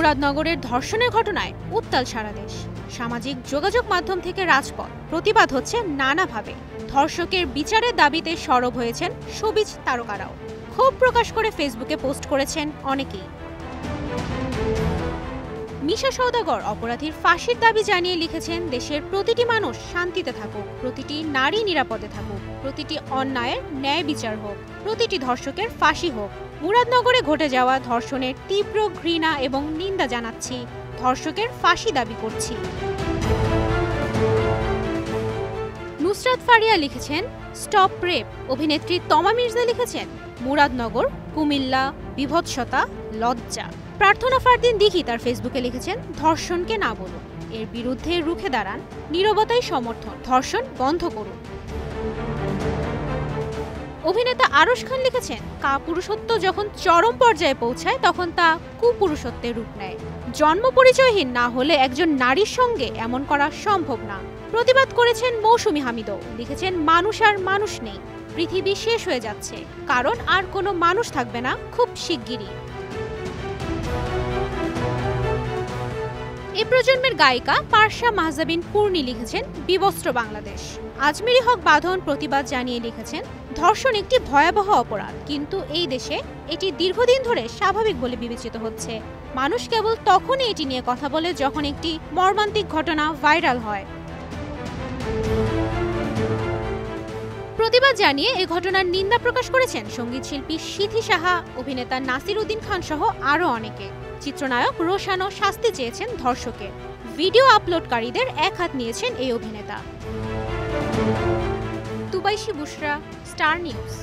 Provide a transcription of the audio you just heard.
মুরাদনগরের ধর্ষণের ঘটনায় উত্তাল সারা দেশ। সামাজিক যোগাযোগ মাধ্যম থেকে রাজপথ, প্রতিবাদ হচ্ছে নানাভাবে। ধর্ষকের বিচারের দাবিতে সরব হয়েছেন শোবিজ তারকারাও। ক্ষোভ প্রকাশ করে ফেসবুকে পোস্ট করেছেন অনেকেই। মিশা সওদাগর অপরাধীর ফাঁসির দাবি জানিয়ে লিখেছেন, দেশের প্রতিটি মানুষ শান্তিতে থাকুক, প্রতিটি নারী নিরাপদে থাকুক, প্রতিটি অন্যায়ের ন্যায় বিচার হোক, প্রতিটি ধর্ষকের ফাঁসি হোক। মুরাদনগরে ঘটে যাওয়া ধর্ষণের তীব্র ঘৃণা এবং নিন্দা জানাচ্ছি, ধর্ষকের ফাঁসি দাবি করছি। নুসরাত ফারিয়া লিখেছেন, স্টপ রেপ। অভিনেত্রী তমা মির্জা লিখেছেন, মুরাদনগর, কুমিল্লা, বিভৎসতা, লজ্জা। প্রার্থনা ফারদিন দিঘি তার ফেসবুকে লিখেছেন, ধর্ষণকে না বলুন, এর বিরুদ্ধে রুখে দাঁড়ান, নীরবতাই সমর্থন, ধর্ষণ বন্ধ করুন। অভিনেতা আরশ খান লিখেছেন, কাপুরুষত্ব যখন চরম পর্যায়ে পৌঁছায় তখন তা কুপুরুষত্বের রূপ নেয়। জন্ম পরিচয়হীন না হলে একজন নারীর সঙ্গে এমন করা সম্ভব না। প্রতিবাদ করেছেন মৌসুমী হামিদও, লিখেছেন, মানুষ আর মানুষ নেই, পৃথিবী শেষ হয়ে যাচ্ছে, কারণ আর কোনো মানুষ থাকবে না খুব শিগগিরই। এ প্রজন্মের গায়িকা পারশা মাহজাবিন পূর্ণি লিখেছেন, বিবস্ত্র বাংলাদেশ। আজমেরি হক বাঁধন প্রতিবাদ জানিয়ে লিখেছেন, ধর্ষণ একটি ভয়াবহ অপরাধ, কিন্তু এই দেশে এটি দীর্ঘদিন ধরে স্বাভাবিক বলে বিবেচিত হচ্ছে। মানুষ কেবল তখনই এটি নিয়ে কথা বলে যখন একটি মর্মান্তিক ঘটনা ভাইরাল হয়। প্রতিবাদ জানিয়ে এ ঘটনার নিন্দা প্রকাশ করেছেন সঙ্গীত শিল্পী সিথি সাহা, অভিনেতা নাসির উদ্দিন খান সহ আরও অনেকে। চিত্রনায়ক রোশানও শাস্তি চেয়েছেন ধর্ষকের। ভিডিও আপলোডকারীদের এক হাত নিয়েছেন এই অভিনেতা। তুবাইশি বুশরা, স্টার নিউজ।